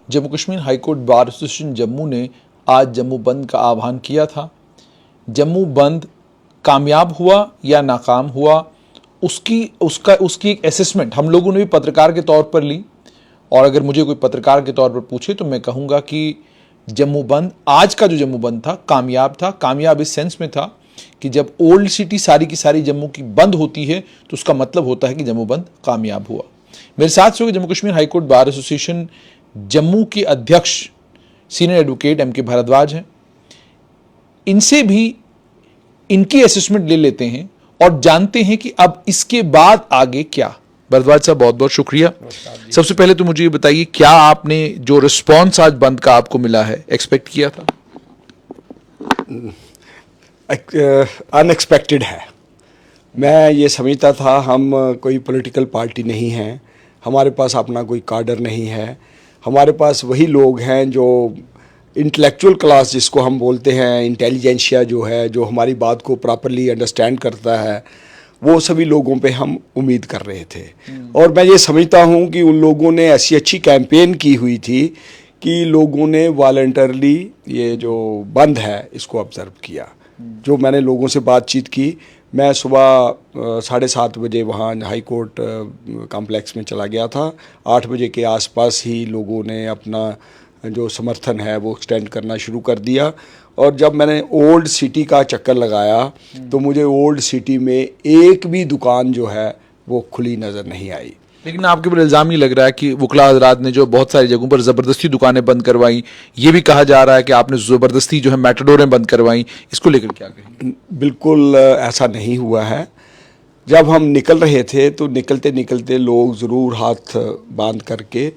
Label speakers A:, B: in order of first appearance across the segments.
A: Jammu Kashmir high court bar association Jammu ने आज जम्मू बंद का आह्वान किया था। जम्मू बंद कामयाब हुआ या नाकाम हुआ, उसकी एक असेसमेंट हम लोगों ने भी पत्रकार के तौर पर ली। और अगर मुझे कोई पत्रकार के तौर पर पूछे तो मैं कहूँगा कि जम्मू बंद, आज का जो जम्मू बंद था, कामयाब था। कामयाब इस सेंस में था कि जब ओल्ड सिटी सारी की सारी जम्मू की बंद होती है तो उसका मतलब होता है कि जम्मू बंद कामयाब हुआ। मेरे साथ से Jammu Kashmir high court bar association Jammu के अध्यक्ष सीनियर एडवोकेट एम के भारद्वाज हैं। इनसे भी इनकी असेसमेंट ले लेते हैं और जानते हैं कि अब इसके बाद आगे क्या। भारद्वाज साहब, बहुत बहुत शुक्रिया। सबसे पहले तो मुझे ये बताइए, क्या आपने जो रिस्पॉन्स आज बंद का आपको मिला है एक्सपेक्ट किया था?
B: अनएक्सपेक्टेड है। मैं ये समझता था हम कोई पॉलिटिकल पार्टी नहीं हैं, हमारे पास अपना कोई काडर नहीं है, हमारे पास वही लोग हैं जो इंटेलेक्चुअल क्लास जिसको हम बोलते हैं, इंटेलिजेंशिया जो है, जो हमारी बात को प्रॉपरली अंडरस्टैंड करता है, वो सभी लोगों पे हम उम्मीद कर रहे थे। और मैं ये समझता हूँ कि उन लोगों ने ऐसी अच्छी कैंपेन की हुई थी कि लोगों ने वॉलंटरली ये जो बंद है इसको ऑब्ज़र्व किया। जो मैंने लोगों से बातचीत की, मैं सुबह 7:30 बजे वहाँ हाई कोर्ट कॉम्प्लेक्स में चला गया था। 8 बजे के आसपास ही लोगों ने अपना जो समर्थन है वो एक्सटेंड करना शुरू कर दिया। और जब मैंने ओल्ड सिटी का चक्कर लगाया तो मुझे ओल्ड सिटी में एक भी दुकान जो है वो खुली नज़र नहीं आई।
A: लेकिन आपके ऊपर इल्ज़ाम ये लग रहा है कि वकला हज़रात ने जो बहुत सारी जगहों पर ज़बरदस्ती दुकानें बंद करवाई, ये भी कहा जा रहा है कि आपने ज़बरदस्ती जो है मेट्रोडोरें बंद करवाई। इसको लेकर क्या कहें?
B: बिल्कुल ऐसा नहीं हुआ है। जब हम निकल रहे थे तो निकलते निकलते लोग ज़रूर हाथ बांध करके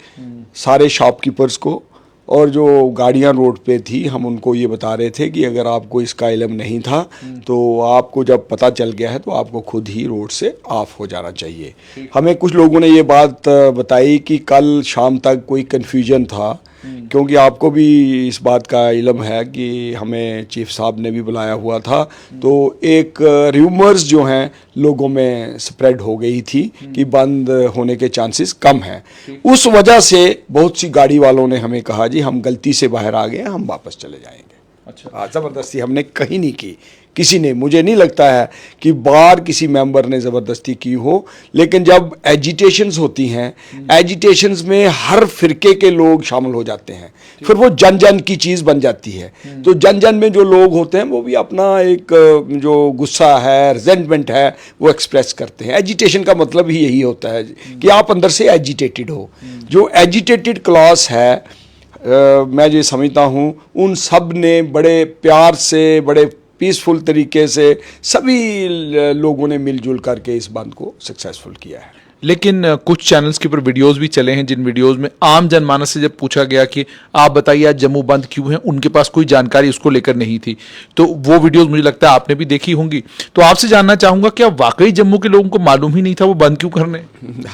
B: सारे शॉपकीपर्स को और जो गाड़ियां रोड पे थी हम उनको ये बता रहे थे कि अगर आपको इसका इल्म नहीं था तो आपको जब पता चल गया है तो आपको खुद ही रोड से ऑफ हो जाना चाहिए। हमें कुछ लोगों ने ये बात बताई कि कल शाम तक कोई कन्फ्यूजन था, क्योंकि आपको भी इस बात का इल्म है कि हमें चीफ साहब ने भी बुलाया हुआ था, तो एक र्यूमर्स जो हैं लोगों में स्प्रेड हो गई थी कि बंद होने के चांसेस कम हैं। उस वजह से बहुत सी गाड़ी वालों ने हमें कहा जी हम गलती से बाहर आ गए, हम वापस चले जाएंगे। अच्छा, ज़बरदस्ती हमने कहीं नहीं की, किसी ने, मुझे नहीं लगता है कि बाहर किसी मेंबर ने ज़बरदस्ती की हो। लेकिन जब एजिटेशंस होती हैं, एजिटेशंस में हर फिरके के लोग शामिल हो जाते हैं, फिर वो जन जन की चीज़ बन जाती है। तो जन जन में जो लोग होते हैं वो भी अपना एक जो गुस्सा है, रिजेंटमेंट है, वो एक्सप्रेस करते हैं। एजिटेशन का मतलब ही यही होता है कि आप अंदर से एजिटेटेड हो। जो एजिटेटेड क्लास है, मैं ये समझता हूँ उन सब ने बड़े प्यार से, बड़े पीसफुल तरीके से सभी लोगों ने मिलजुल करके इस बंद को सक्सेसफुल किया है।
A: लेकिन कुछ चैनल्स के ऊपर वीडियोस भी चले हैं जिन वीडियोस में आम जनमानस से जब पूछा गया कि आप बताइए आज जम्मू बंद क्यों है, उनके पास कोई जानकारी उसको लेकर नहीं थी। तो वो वीडियोस मुझे लगता है आपने भी देखी होंगी। तो आपसे जानना चाहूँगा, क्या वाकई जम्मू के लोगों को मालूम ही नहीं था वो बंद क्यों करने?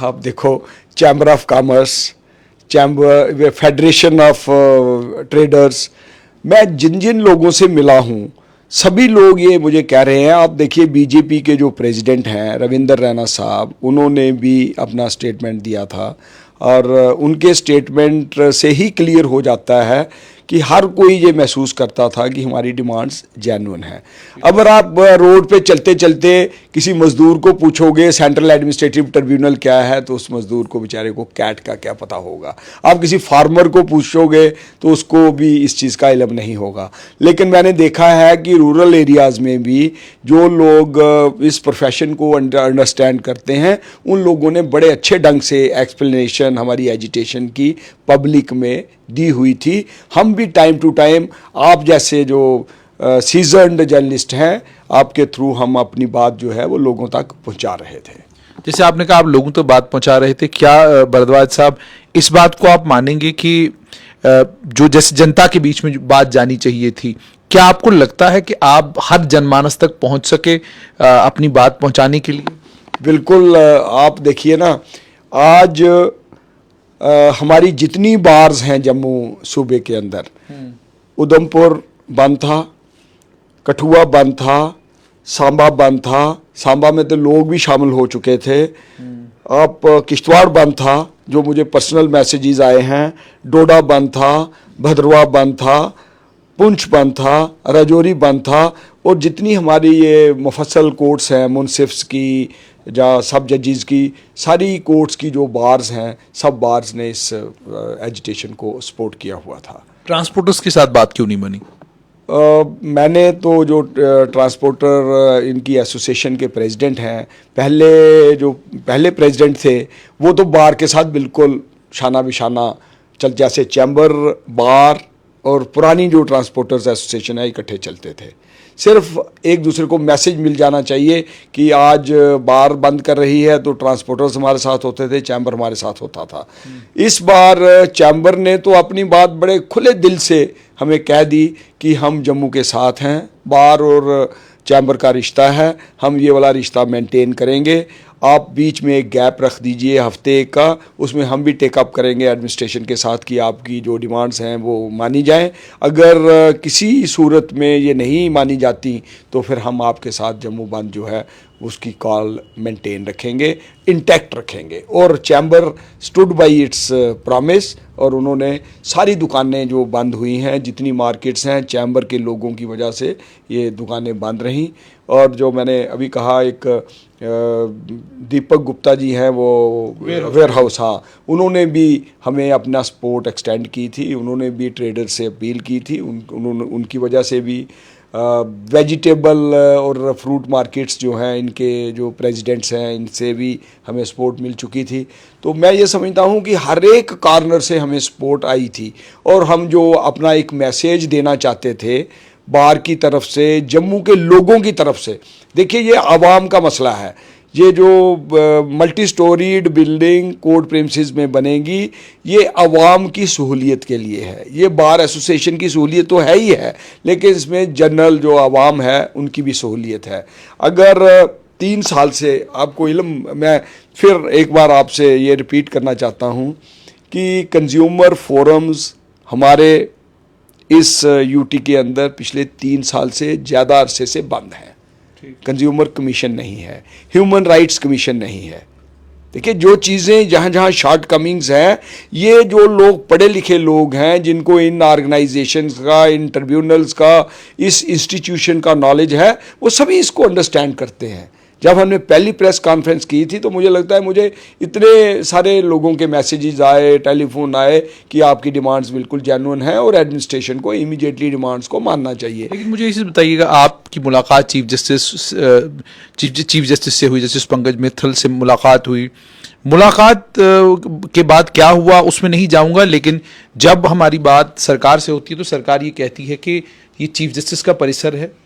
B: आप देखो, chamber of commerce, chamber, federation of traders, मैं जिन जिन लोगों से मिला हूँ सभी लोग ये मुझे कह रहे हैं। आप देखिए बीजेपी के जो प्रेसिडेंट हैं रविंदर रैना साहब, उन्होंने भी अपना स्टेटमेंट दिया था और उनके स्टेटमेंट से ही क्लियर हो जाता है कि हर कोई ये महसूस करता था कि हमारी डिमांड्स जेन्युइन है। अगर आप रोड पे चलते चलते किसी मज़दूर को पूछोगे सेंट्रल एडमिनिस्ट्रेटिव ट्रिब्यूनल क्या है तो उस मज़दूर को बेचारे को कैट का क्या पता होगा। आप किसी फार्मर को पूछोगे तो उसको भी इस चीज़ का इल्म नहीं होगा। लेकिन मैंने देखा है कि रूरल एरियाज़ में भी जो लोग इस प्रोफेशन को अंडरस्टैंड करते हैं उन लोगों ने बड़े अच्छे ढंग से एक्सप्लेनेशन हमारी एजिटेशन की पब्लिक में दी हुई थी। हम भी टाइम टू टाइम आप जैसे जो सीजन्ड जर्नलिस्ट हैं, आपके थ्रू हम अपनी बात जो है वो लोगों तक पहुंचा रहे थे।
A: जैसे आपने कहा आप लोगों तक बात पहुंचा रहे थे, क्या भारद्वाज साहब इस बात को आप मानेंगे कि जो जैसे जनता के बीच में बात जानी चाहिए थी, क्या आपको लगता है कि आप हर जनमानस तक पहुंच सके अपनी बात पहुंचाने के लिए?
B: बिल्कुल। आप देखिए ना, आज हमारी जितनी बार्स हैं जम्मू सूबे के अंदर, उधमपुर बंद था, कठुआ बंद था, सांबा बंद था। सांबा में तो लोग भी शामिल हो चुके थे। आप किश्तवाड़ बंद था, जो मुझे पर्सनल मैसेजेस आए हैं, डोडा बंद था, भद्रवाह बंद था, पुंछ बंद था, राजौरी बंद था, और जितनी हमारी ये मुफस्सल कोर्ट्स हैं, मुनसिफ्स की या सब जजेस की, सारी कोर्ट्स की जो बार्स हैं, सब बार्स ने इस एजिटेशन को सपोर्ट किया हुआ था।
A: ट्रांसपोर्टर्स के साथ बात क्यों नहीं बनी?
B: मैंने तो जो ट्रांसपोर्टर इनकी एसोसिएशन के प्रेसिडेंट हैं, जो पहले प्रेसिडेंट थे, वो तो बार के साथ बिल्कुल शाना बिशाना चल, जैसे चैम्बर, बार और पुरानी जो ट्रांसपोर्टर्स एसोसिएशन है इकट्ठे चलते थे। सिर्फ एक दूसरे को मैसेज मिल जाना चाहिए कि आज बार बंद कर रही है तो ट्रांसपोर्टर्स हमारे साथ होते थे, चैम्बर हमारे साथ होता था। इस बार चैम्बर ने तो अपनी बात बड़े खुले दिल से हमें कह दी कि हम जम्मू के साथ हैं, बार और चैम्बर का रिश्ता है, हम ये वाला रिश्ता मेंटेन करेंगे। आप बीच में एक गैप रख दीजिए हफ्ते का, उसमें हम भी टेकअप करेंगे एडमिनिस्ट्रेशन के साथ कि आपकी जो डिमांड्स हैं वो मानी जाएं। अगर किसी सूरत में ये नहीं मानी जाती तो फिर हम आपके साथ जम्मू बंद जो है उसकी कॉल मेंटेन रखेंगे, इंटैक्ट रखेंगे। और chamber stood by its promise, और उन्होंने सारी दुकानें जो बंद हुई हैं, जितनी मार्केट्स हैं, चैम्बर के लोगों की वजह से ये दुकानें बंद रहीं। और जो मैंने अभी कहा, एक दीपक गुप्ता जी हैं, वो वेयर हाउस, हाँ, उन्होंने भी हमें अपना सपोर्ट एक्सटेंड की थी, उन्होंने भी ट्रेडर से अपील की थी, उनकी वजह से भी वेजिटेबल और फ्रूट मार्केट्स जो हैं, इनके जो प्रेसिडेंट्स हैं, इनसे भी हमें सपोर्ट मिल चुकी थी। तो मैं ये समझता हूँ कि हर एक कॉर्नर से हमें सपोर्ट आई थी, और हम जो अपना एक मैसेज देना चाहते थे बार की तरफ से, जम्मू के लोगों की तरफ से, देखिए ये आवाम का मसला है। ये जो multi storeyed building court premises में बनेगी, ये आवाम की सहूलियत के लिए है। ये बार एसोसिएशन की सहूलियत तो है ही है, लेकिन इसमें जनरल जो आवाम है उनकी भी सहूलियत है। अगर 3 साल से आपको इल्म, मैं फिर एक बार आपसे ये रिपीट करना चाहता हूँ कि कंज्यूमर फोरम्स हमारे इस यूटी के अंदर पिछले 3 साल से ज़्यादा अरसे से बंद हैं। कंज्यूमर कमीशन नहीं है, ह्यूमन राइट्स कमीशन नहीं है। देखिए, जो चीज़ें जहाँ जहाँ शॉर्ट कमिंग्स हैं, ये जो लोग पढ़े लिखे लोग हैं, जिनको इन ऑर्गेनाइजेशंस का, इन ट्रिब्यूनल्स का, इस इंस्टीट्यूशन का नॉलेज है, वो सभी इसको अंडरस्टैंड करते हैं। जब हमने पहली प्रेस कॉन्फ्रेंस की थी तो मुझे लगता है मुझे इतने सारे लोगों के मैसेजेस आए, टेलीफोन आए कि आपकी डिमांड्स बिल्कुल जेन्युइन हैं और एडमिनिस्ट्रेशन को इमीडिएटली डिमांड्स को मानना चाहिए।
A: लेकिन मुझे इसे बताइएगा, आपकी मुलाकात चीफ जस्टिस से हुई, जस्टिस पंकज मित्तल से मुलाकात हुई, मुलाकात के बाद क्या हुआ उसमें नहीं जाऊंगा, लेकिन जब हमारी बात सरकार से होती है तो सरकार ये कहती है कि ये चीफ जस्टिस का परिसर है,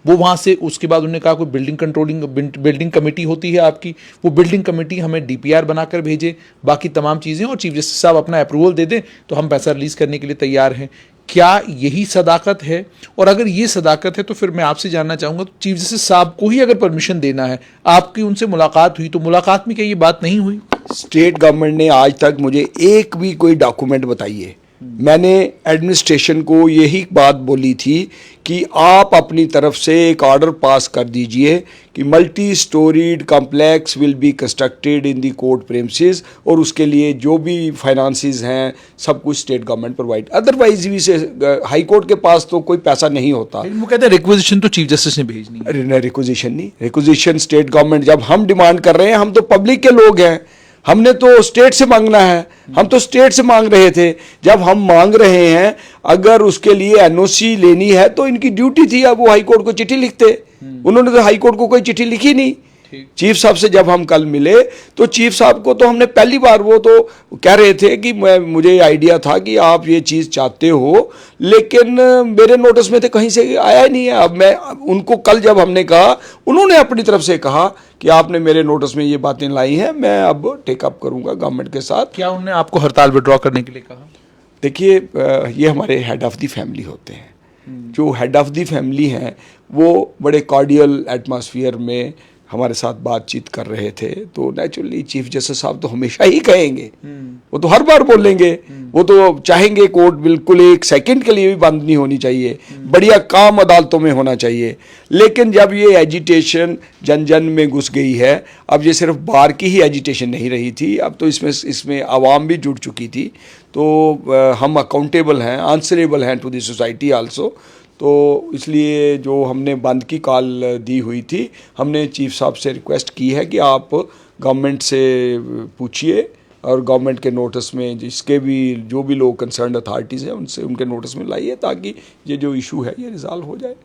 A: वो वहाँ से, उसके बाद उन्होंने कहा कोई बिल्डिंग कमेटी होती है आपकी, वो बिल्डिंग कमेटी हमें डीपीआर बनाकर भेजे, बाकी तमाम चीज़ें, और चीफ जस्टिस साहब अपना अप्रूवल दे दें तो हम पैसा रिलीज़ करने के लिए तैयार हैं। क्या यही सदाकत है? और अगर ये सदाकत है तो फिर मैं आपसे जानना चाहूँगा, तो चीफ जस्टिस साहब को ही अगर परमिशन देना है, आपकी उनसे मुलाकात हुई, तो मुलाकात में क्या ये बात नहीं हुई?
B: स्टेट गवर्नमेंट ने आज तक मुझे एक भी कोई डॉक्यूमेंट बताइए। मैंने एडमिनिस्ट्रेशन को यही बात बोली थी कि आप अपनी तरफ से एक ऑर्डर पास कर दीजिए कि multi storeyed complex will be constructed in the court premises, और उसके लिए जो भी फाइनेंसेस हैं सब कुछ स्टेट गवर्नमेंट प्रोवाइड। अदरवाइज भी से हाई कोर्ट के पास तो कोई पैसा नहीं होता।
A: वो कहते हैं रिक्वेजिशन तो चीफ जस्टिस ने भेजनी है।
B: अरे रिक्वेजिशन नहीं, रिक्वेजिशन स्टेट गवर्नमेंट, जब हम डिमांड कर रहे हैं, हम तो पब्लिक के लोग हैं, हमने तो स्टेट से मांगना है, हम तो स्टेट से मांग रहे थे। जब हम मांग रहे हैं, अगर उसके लिए एनओसी लेनी है तो इनकी ड्यूटी थी, अब वो हाई कोर्ट को चिट्ठी लिखते। उन्होंने तो हाई कोर्ट को कोई चिट्ठी लिखी नहीं। चीफ साहब से जब हम कल मिले तो चीफ साहब को तो हमने पहली बार, वो तो कह रहे थे कि मुझे आइडिया था कि आप ये चीज़ चाहते हो, लेकिन मेरे नोटिस में तो कहीं से आया ही नहीं है। अब मैं उनको कल जब हमने कहा, उन्होंने अपनी तरफ से कहा कि आपने मेरे नोटिस में ये बातें लाई हैं, मैं अब टेकअप करूंगा गवर्नमेंट के साथ।
A: क्या उन्होंने आपको हड़ताल विड्रॉ करने के लिए कहा?
B: देखिए, ये हमारे हेड ऑफ़ द फैमिली होते हैं। जो हेड ऑफ़ द फैमिली हैं वो बड़े कॉर्डियल एटमॉस्फेयर में हमारे साथ बातचीत कर रहे थे, तो नेचुरली चीफ जस्टिस साहब तो हमेशा ही कहेंगे, वो तो हर बार बोलेंगे, वो तो चाहेंगे कोर्ट बिल्कुल एक सेकंड के लिए भी बंद नहीं होनी चाहिए, बढ़िया काम अदालतों में होना चाहिए। लेकिन जब ये एजिटेशन जन जन में घुस गई है, अब ये सिर्फ बार की ही एजिटेशन नहीं रही थी, अब तो इसमें आवाम भी जुड़ चुकी थी। तो हम अकाउंटेबल हैं, आंसरेबल हैं टू द सोसाइटी आल्सो। तो इसलिए जो हमने बंद की कॉल दी हुई थी, हमने चीफ साहब से रिक्वेस्ट की है कि आप गवर्नमेंट से पूछिए और गवर्नमेंट के नोटिस में जिसके भी जो भी लोग कंसर्न अथॉरिटीज़ हैं उनसे उनके नोटिस में लाइए, ताकि ये जो इशू है ये रिजॉल्व हो जाए।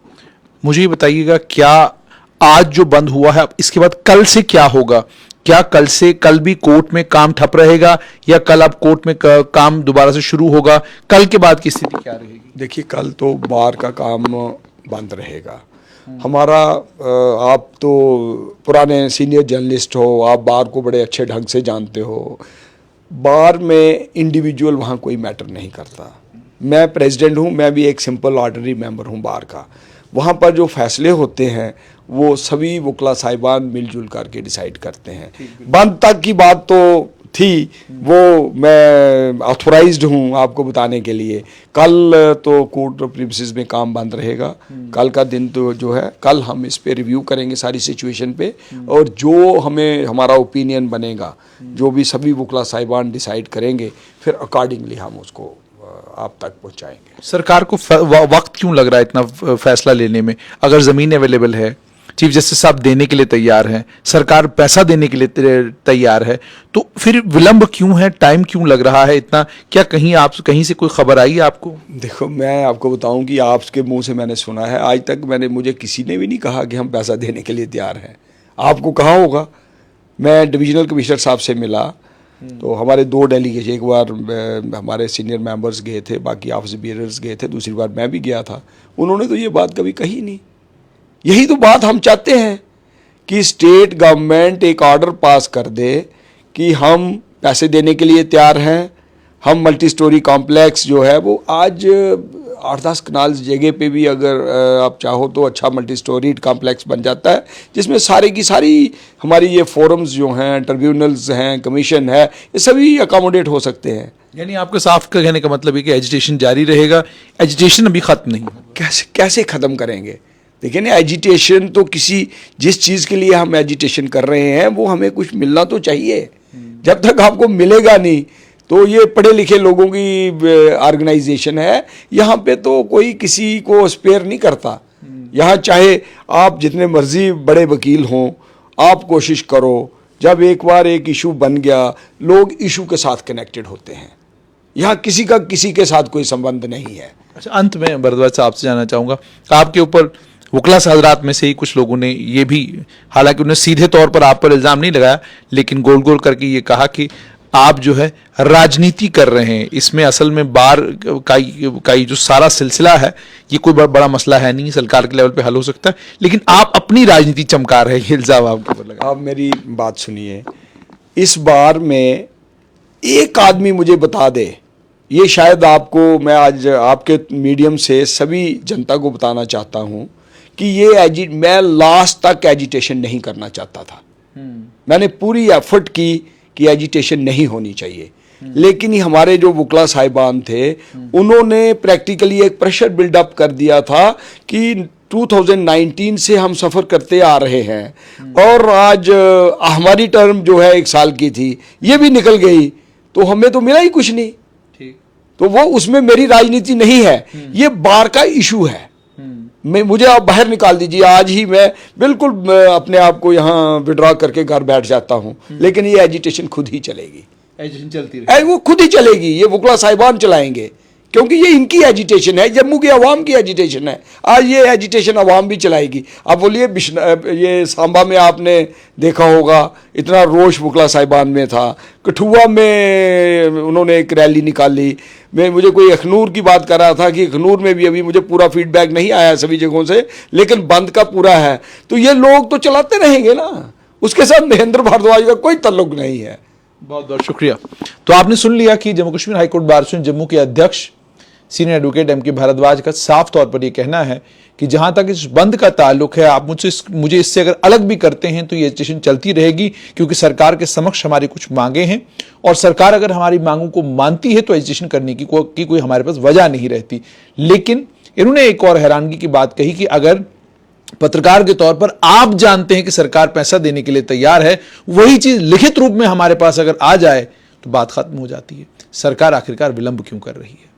B: मुझे
A: ये बताइएगा, क्या आज जो बंद हुआ है, अब इसके बाद कल से क्या होगा? क्या कल भी कोर्ट में काम ठप रहेगा, या कल अब कोर्ट में काम दोबारा से शुरू होगा? कल के बाद की स्थिति क्या रहेगी?
B: देखिए, कल तो बार का काम बंद रहेगा। हमारा आप तो पुराने सीनियर जर्नलिस्ट हो, आप बार को बड़े अच्छे ढंग से जानते हो। बार में इंडिविजुअल वहाँ कोई मैटर नहीं करता। मैं प्रेसिडेंट हूँ, मैं भी एक सिंपल ऑर्डनरी मेंबर हूँ बार का। वहाँ पर जो फैसले होते हैं वो सभी वकला साहिबान मिलजुल करके डिसाइड करते हैं। बंद तक की बात तो थी, वो मैं ऑथोराइज्ड हूँ आपको बताने के लिए। कल तो कोर्ट प्रीमिसेस में काम बंद रहेगा। कल का दिन तो जो है, कल हम इस पे रिव्यू करेंगे सारी सिचुएशन पे, और जो हमें हमारा ओपिनियन बनेगा, जो भी सभी वकला साहिबान डिसाइड करेंगे, फिर अकॉर्डिंगली हम उसको आप तक पहुँचाएंगे।
A: सरकार को वक्त क्यों लग रहा है इतना फैसला लेने में? अगर ज़मीन अवेलेबल है, चीफ जस्टिस साहब देने के लिए तैयार हैं, सरकार पैसा देने के लिए तैयार है, तो फिर विलंब क्यों है? टाइम क्यों लग रहा है इतना? क्या कहीं से कोई खबर आई है आपको?
B: देखो, मैं आपको बताऊं कि आपके मुंह से मैंने सुना है, आज तक मुझे किसी ने भी नहीं कहा कि हम पैसा देने के लिए तैयार हैं। आपको कहा होगा। मैं डिविजनल कमिश्नर साहब से मिला, तो हमारे 2 डेलीगेट, एक बार हमारे सीनियर मेंबर्स गए थे, बाकी ऑफिस बियरर्स गए थे, दूसरी बार मैं भी गया था। उन्होंने तो ये बात कभी कही नहीं। यही तो बात हम चाहते हैं कि स्टेट गवर्नमेंट एक ऑर्डर पास कर दे कि हम पैसे देने के लिए तैयार हैं। हम मल्टी स्टोरी कॉम्प्लेक्स जो है वो आज 8-10 कनाल जगह पे भी अगर आप चाहो तो अच्छा मल्टी स्टोरी कॉम्प्लेक्स बन जाता है, जिसमें सारी की सारी हमारी ये फोरम्स जो हैं, ट्रिब्यूनल्स हैं, कमीशन है, ये सभी अकोमोडेट हो सकते हैं।
A: यानी आपके साफ कहने का मतलब है कि एजिटेशन जारी रहेगा, एजिटेशन अभी खत्म नहीं।
B: कैसे ख़त्म करेंगे? देखिए ना, एजिटेशन तो जिस चीज़ के लिए हम एजिटेशन कर रहे हैं वो हमें कुछ मिलना तो चाहिए। जब तक आपको मिलेगा नहीं, तो ये पढ़े लिखे लोगों की ऑर्गेनाइजेशन है, यहाँ पे तो कोई किसी को स्पेयर नहीं करता। यहाँ चाहे आप जितने मर्जी बड़े वकील हों, आप कोशिश करो। जब एक बार एक इशू बन गया, लोग इशू के साथ कनेक्टेड होते हैं। यहाँ किसी का किसी के साथ कोई संबंध नहीं है।
A: अच्छा, अंत में भारद्वाज साहब से जानना चाहूँगा, आपके ऊपर वकला हजरात में से ही कुछ लोगों ने ये भी, हालांकि उन्हें सीधे तौर पर आप पर इल्ज़ाम नहीं लगाया, लेकिन गोल गोल करके ये कहा कि आप जो है राजनीति कर रहे हैं। इसमें असल में बार का जो सारा सिलसिला है, ये कोई बड़ा मसला है नहीं, सरकार के लेवल पे हल हो सकता है, लेकिन आप अपनी राजनीति चमका रहे हैं, ये इल्ज़ाम आपके ऊपर लगा।
B: आप मेरी बात सुनिए, इस बार में एक आदमी मुझे बता दे, ये शायद आपको, मैं आज आपके मीडियम से सभी जनता को बताना चाहता हूँ कि मैं लास्ट तक एजिटेशन नहीं करना चाहता था। मैंने पूरी एफर्ट की कि एजिटेशन नहीं होनी चाहिए, लेकिन हमारे जो वकला साहिबान थे उन्होंने प्रैक्टिकली एक प्रेशर बिल्डअप कर दिया था कि 2019 से हम सफ़र करते आ रहे हैं और आज हमारी टर्म जो है 1 साल की थी, ये भी निकल गई, तो हमें तो मिला ही कुछ नहीं। तो वो उसमें मेरी राजनीति नहीं है, ये बार का इशू है। मुझे आप बाहर निकाल दीजिए, आज ही मैं बिल्कुल अपने आप को यहाँ विड्रॉ करके घर बैठ जाता हूँ, लेकिन ये एजिटेशन खुद ही चलेगी।
A: एजिटेशन चलती रहेगी,
B: वो खुद ही चलेगी। ये वकला साहिबान चलाएंगे, क्योंकि ये इनकी एजिटेशन है, जम्मू की आवाम की एजिटेशन है। आज ये एजिटेशन आवाम भी चलाएगी। अब बोलिए, ये सांबा में आपने देखा होगा, इतना रोष वकला साहिबान में था। कठुआ में उन्होंने एक रैली निकाली। मुझे कोई अखनूर की बात कर रहा था कि अखनूर में भी अभी मुझे पूरा फीडबैक नहीं आया सभी जगहों से, लेकिन बंद का पूरा है। तो ये लोग तो चलाते रहेंगे ना, उसके साथ महेंद्र भारद्वाज का कोई ताल्लुक नहीं है।
A: बहुत बहुत शुक्रिया। तो आपने सुन लिया कि Jammu Kashmir high court bar association Jammu के अध्यक्ष सीनियर एडवोकेट एम के भारद्वाज का साफ तौर पर यह कहना है कि जहां तक इस बंद का ताल्लुक है, आप मुझे इससे अगर अलग भी करते हैं तो ये एजिटेशन चलती रहेगी, क्योंकि सरकार के समक्ष हमारी कुछ मांगे हैं और सरकार अगर हमारी मांगों को मानती है तो एजिटेशन करने की कोई हमारे पास वजह नहीं रहती। लेकिन इन्होंने एक और हैरानगी की बात कही कि अगर पत्रकार के तौर पर आप जानते हैं कि सरकार पैसा देने के लिए तैयार है, वही चीज लिखित रूप में हमारे पास अगर आ जाए तो बात खत्म हो जाती है। सरकार आखिरकार विलंब क्यों कर रही है?